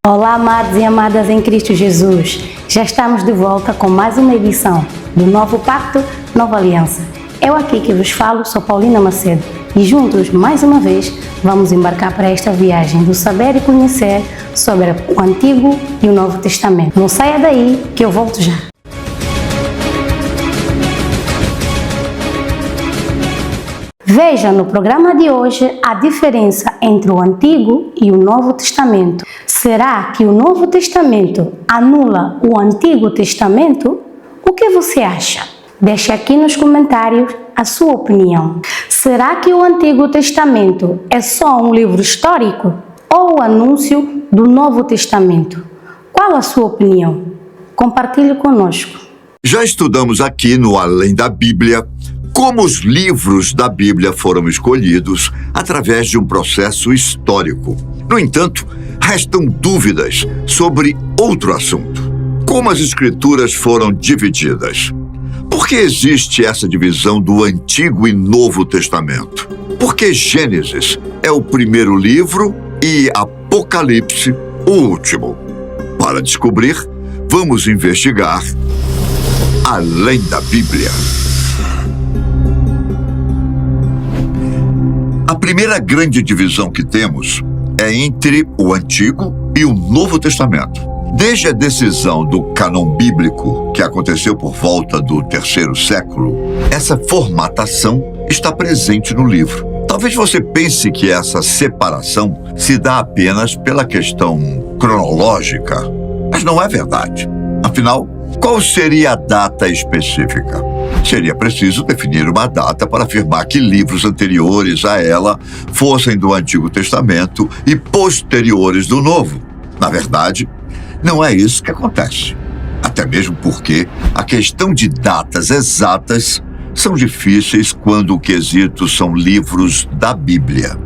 Olá, amados e amadas em Cristo Jesus. Já estamos de volta com mais uma edição do Novo Pacto, Nova Aliança. Eu aqui que vos falo sou Paulina Macedo e juntos, mais uma vez, vamos embarcar para esta viagem do saber e conhecer sobre o Antigo e o Novo Testamento. Não saia daí que eu volto já. Veja no programa de hoje a diferença entre o Antigo e o Novo Testamento. Será que o Novo Testamento anula o Antigo Testamento? O que você acha? Deixe aqui nos comentários a sua opinião. Será que o Antigo Testamento é só um livro histórico ou o anúncio do Novo Testamento? Qual a sua opinião? Compartilhe conosco. Já estudamos aqui no Além da Bíblia como os livros da Bíblia foram escolhidos através de um processo histórico. No entanto, restam dúvidas sobre outro assunto. Como as Escrituras foram divididas? Por que existe essa divisão do Antigo e Novo Testamento? Por que Gênesis é o primeiro livro e Apocalipse o último? Para descobrir, vamos investigar Além da Bíblia. A primeira grande divisão que temos é entre o Antigo e o Novo Testamento. Desde a decisão do cânon bíblico, que aconteceu por volta do terceiro século, essa formatação está presente no livro. Talvez você pense que essa separação se dá apenas pela questão cronológica, mas não é verdade. Afinal, qual seria a data específica? Seria preciso definir uma data para afirmar que livros anteriores a ela fossem do Antigo Testamento e posteriores do Novo. Na verdade, não é isso que acontece. Até mesmo porque a questão de datas exatas são difíceis quando o quesito são livros da Bíblia.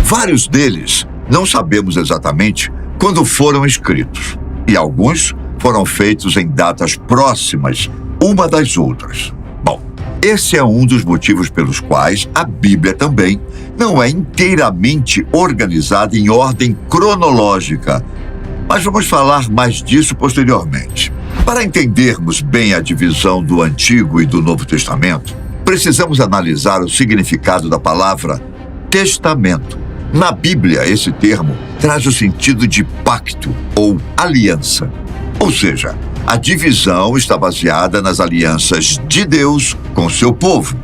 Vários deles não sabemos exatamente quando foram escritos, e alguns foram feitos em datas próximas uma das outras. Bom, esse é um dos motivos pelos quais a Bíblia também não é inteiramente organizada em ordem cronológica, mas vamos falar mais disso posteriormente. Para entendermos bem a divisão do Antigo e do Novo Testamento, precisamos analisar o significado da palavra testamento. Na Bíblia, esse termo traz o sentido de pacto ou aliança. Ou seja, a divisão está baseada nas alianças de Deus com seu povo.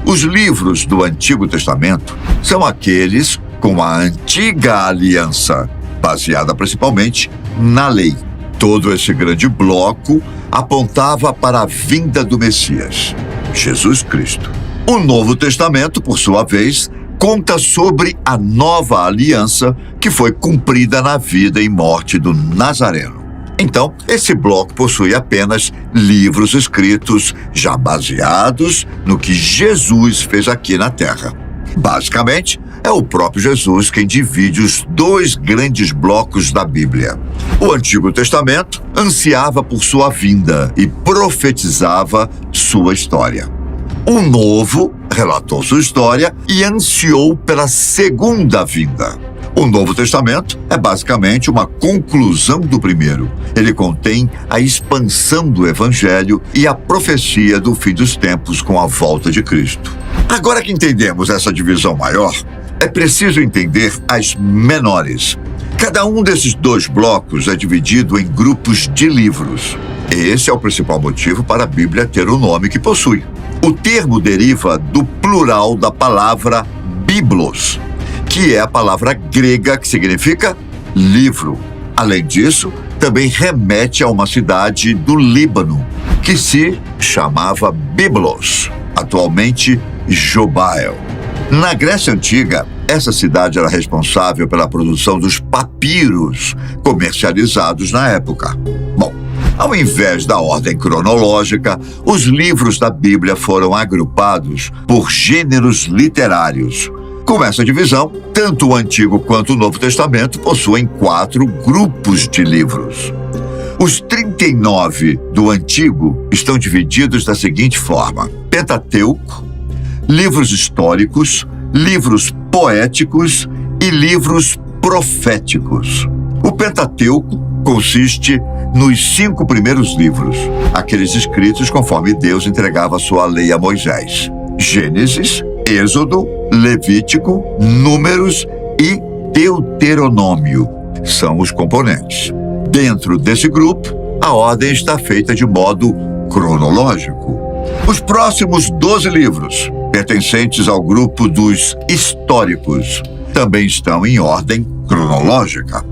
Os livros do Antigo Testamento são aqueles com a antiga aliança, baseada principalmente na lei. Todo esse grande bloco apontava para a vinda do Messias, Jesus Cristo. O Novo Testamento, por sua vez, conta sobre a nova aliança que foi cumprida na vida e morte do Nazareno. Então, esse bloco possui apenas livros escritos já baseados no que Jesus fez aqui na Terra. Basicamente, é o próprio Jesus quem divide os dois grandes blocos da Bíblia. O Antigo Testamento ansiava por sua vinda e profetizava sua história. O Novo relatou sua história e ansiou pela segunda vinda. O Novo Testamento é basicamente uma conclusão do primeiro. Ele contém a expansão do Evangelho e a profecia do fim dos tempos com a volta de Cristo. Agora que entendemos essa divisão maior, é preciso entender as menores. Cada um desses dois blocos é dividido em grupos de livros. Esse é o principal motivo para a Bíblia ter o nome que possui. O termo deriva do plural da palavra biblos, que é a palavra grega que significa livro. Além disso, também remete a uma cidade do Líbano, que se chamava Biblos, atualmente Jobael. Na Grécia Antiga, essa cidade era responsável pela produção dos papiros comercializados na época. Bom, ao invés da ordem cronológica, os livros da Bíblia foram agrupados por gêneros literários. Com essa divisão, tanto o Antigo quanto o Novo Testamento possuem 4 grupos de livros. Os 39 do Antigo estão divididos da seguinte forma: Pentateuco, livros históricos, livros poéticos e livros proféticos. O Pentateuco consiste nos 5 primeiros livros, aqueles escritos conforme Deus entregava a sua lei a Moisés: Gênesis, Êxodo, Levítico, Números e Deuteronômio são os componentes. Dentro desse grupo, a ordem está feita de modo cronológico. Os próximos 12 livros, pertencentes ao grupo dos históricos, também estão em ordem cronológica,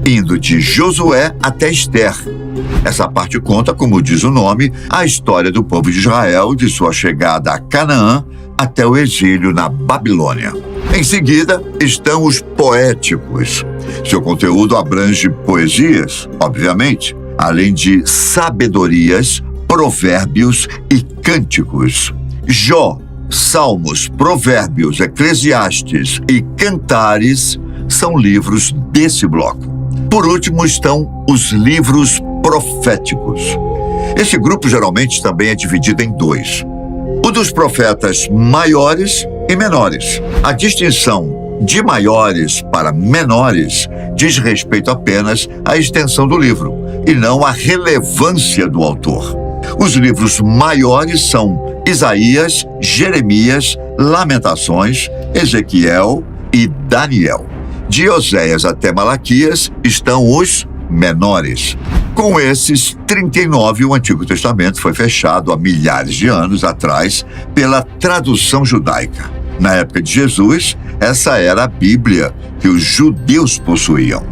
indo de Josué até Esther. Essa parte conta, como diz o nome, a história do povo de Israel, de sua chegada a Canaã até o exílio na Babilônia. Em seguida, estão os poéticos. Seu conteúdo abrange poesias, obviamente, além de sabedorias, provérbios e cânticos. Jó, Salmos, Provérbios, Eclesiastes e Cantares são livros desse bloco. Por último estão os livros proféticos. Esse grupo geralmente também é dividido em 2. O dos profetas maiores e menores. A distinção de maiores para menores diz respeito apenas à extensão do livro e não à relevância do autor. Os livros maiores são Isaías, Jeremias, Lamentações, Ezequiel e Daniel. De Oséias até Malaquias estão os menores. Com esses 39, o Antigo Testamento foi fechado há milhares de anos atrás pela tradução judaica. Na época de Jesus, essa era a Bíblia que os judeus possuíam.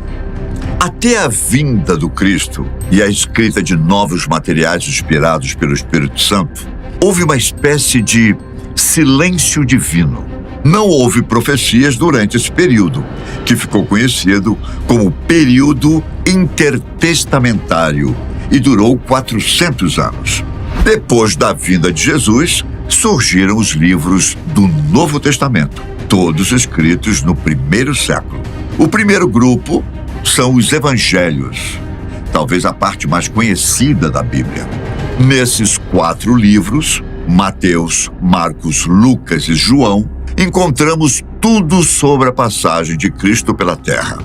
Até a vinda do Cristo e a escrita de novos materiais inspirados pelo Espírito Santo, houve uma espécie de silêncio divino. Não houve profecias durante esse período, que ficou conhecido como período intertestamentário e durou 400 anos. Depois da vinda de Jesus, surgiram os livros do Novo Testamento, todos escritos no primeiro século. O primeiro grupo são os evangelhos, talvez a parte mais conhecida da Bíblia. Nesses 4 livros, Mateus, Marcos, Lucas e João, encontramos tudo sobre a passagem de Cristo pela terra: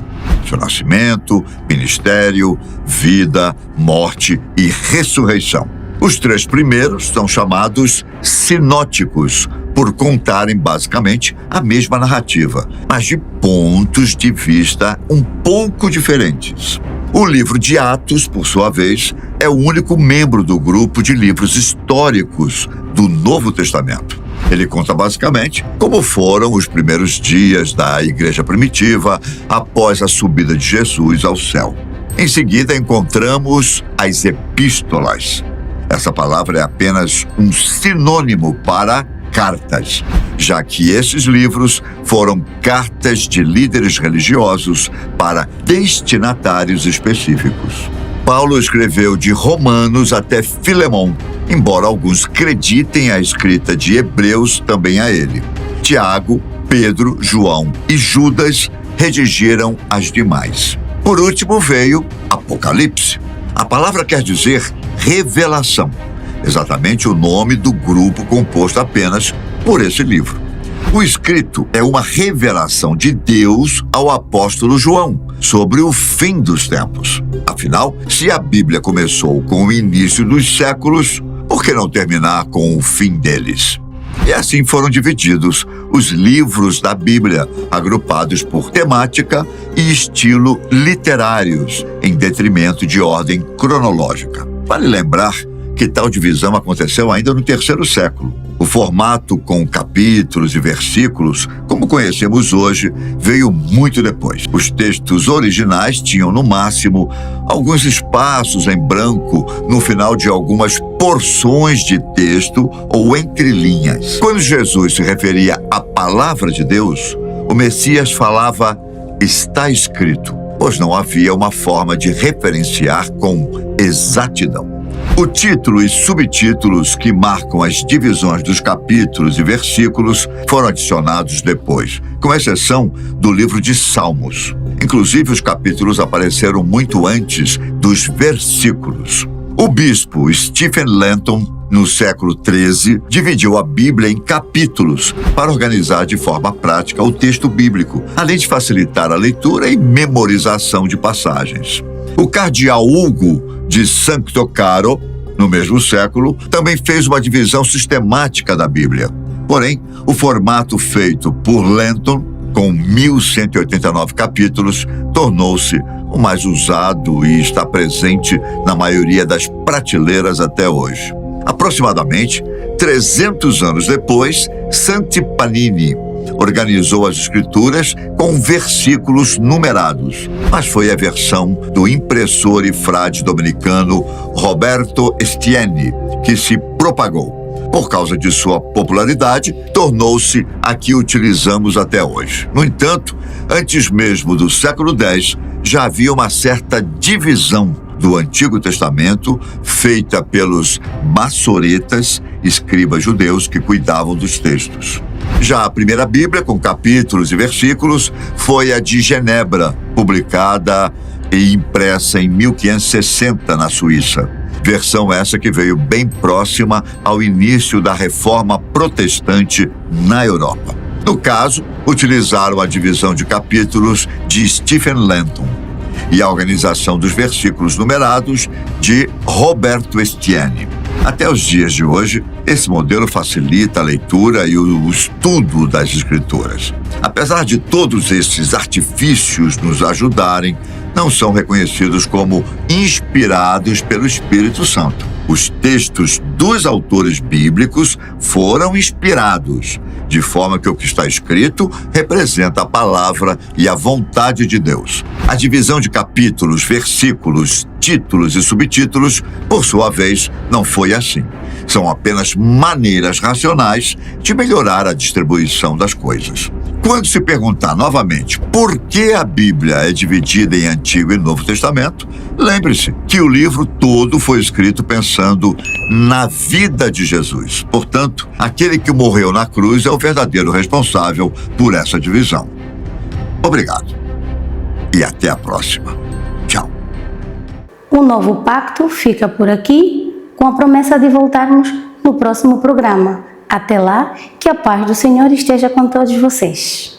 seu nascimento, ministério, vida, morte e ressurreição. Os 3 primeiros são chamados sinóticos, por contarem basicamente a mesma narrativa, mas de pontos de vista um pouco diferentes. O livro de Atos, por sua vez, é o único membro do grupo de livros históricos do Novo Testamento. Ele conta basicamente como foram os primeiros dias da igreja primitiva após a subida de Jesus ao céu. Em seguida, encontramos as epístolas. Essa palavra é apenas um sinônimo para cartas, já que esses livros foram cartas de líderes religiosos para destinatários específicos. Paulo escreveu de Romanos até Filemão, embora alguns acreditem a escrita de Hebreus também a ele. Tiago, Pedro, João e Judas redigiram as demais. Por último veio Apocalipse. A palavra quer dizer revelação, exatamente o nome do grupo composto apenas por esse livro. O escrito é uma revelação de Deus ao apóstolo João sobre o fim dos tempos. Afinal, se a Bíblia começou com o início dos séculos, por que não terminar com o fim deles? E assim foram divididos os livros da Bíblia, agrupados por temática e estilo literários, em detrimento de ordem cronológica. Vale lembrar que tal divisão aconteceu ainda no 3º século. O formato com capítulos e versículos, como conhecemos hoje, veio muito depois. Os textos originais tinham, no máximo, alguns espaços em branco no final de algumas porções de texto ou entre linhas. Quando Jesus se referia à palavra de Deus, o Messias falava "está escrito", pois não havia uma forma de referenciar com exatidão. O título e subtítulos que marcam as divisões dos capítulos e versículos foram adicionados depois, com exceção do livro de Salmos. Inclusive, os capítulos apareceram muito antes dos versículos. O bispo Stephen Lenton, no século XIII, dividiu a Bíblia em capítulos para organizar de forma prática o texto bíblico, além de facilitar a leitura e memorização de passagens. O cardeal Hugo de Sancto Caro, no mesmo século, também fez uma divisão sistemática da Bíblia. Porém, o formato feito por Lenton, com 1189 capítulos, tornou-se o mais usado e está presente na maioria das prateleiras até hoje. Aproximadamente 300 anos depois, Santi Panini organizou as escrituras com versículos numerados, mas foi a versão do impressor e frade dominicano Roberto Estienne que se propagou. Por causa de sua popularidade, tornou-se a que utilizamos até hoje. No entanto, antes mesmo do século X, já havia uma certa divisão do Antigo Testamento feita pelos massoretas, escribas judeus que cuidavam dos textos. Já a primeira Bíblia, com capítulos e versículos, foi a de Genebra, publicada e impressa em 1560 na Suíça. Versão essa que veio bem próxima ao início da Reforma Protestante na Europa. No caso, utilizaram a divisão de capítulos de Stephen Lenton e a organização dos versículos numerados de Roberto Estienne. Até os dias de hoje, esse modelo facilita a leitura e o estudo das Escrituras. Apesar de todos esses artifícios nos ajudarem, não são reconhecidos como inspirados pelo Espírito Santo. Os textos dos autores bíblicos foram inspirados, de forma que o que está escrito representa a palavra e a vontade de Deus. A divisão de capítulos, versículos, títulos e subtítulos, por sua vez, não foi assim. São apenas maneiras racionais de melhorar a distribuição das coisas. Quando se perguntar novamente por que a Bíblia é dividida em Antigo e Novo Testamento, lembre-se que o livro todo foi escrito pensando na vida de Jesus. Portanto, aquele que morreu na cruz é o verdadeiro responsável por essa divisão. Obrigado. E até a próxima. Tchau. O Novo Pacto fica por aqui, com a promessa de voltarmos no próximo programa. Até lá, que a paz do Senhor esteja com todos vocês.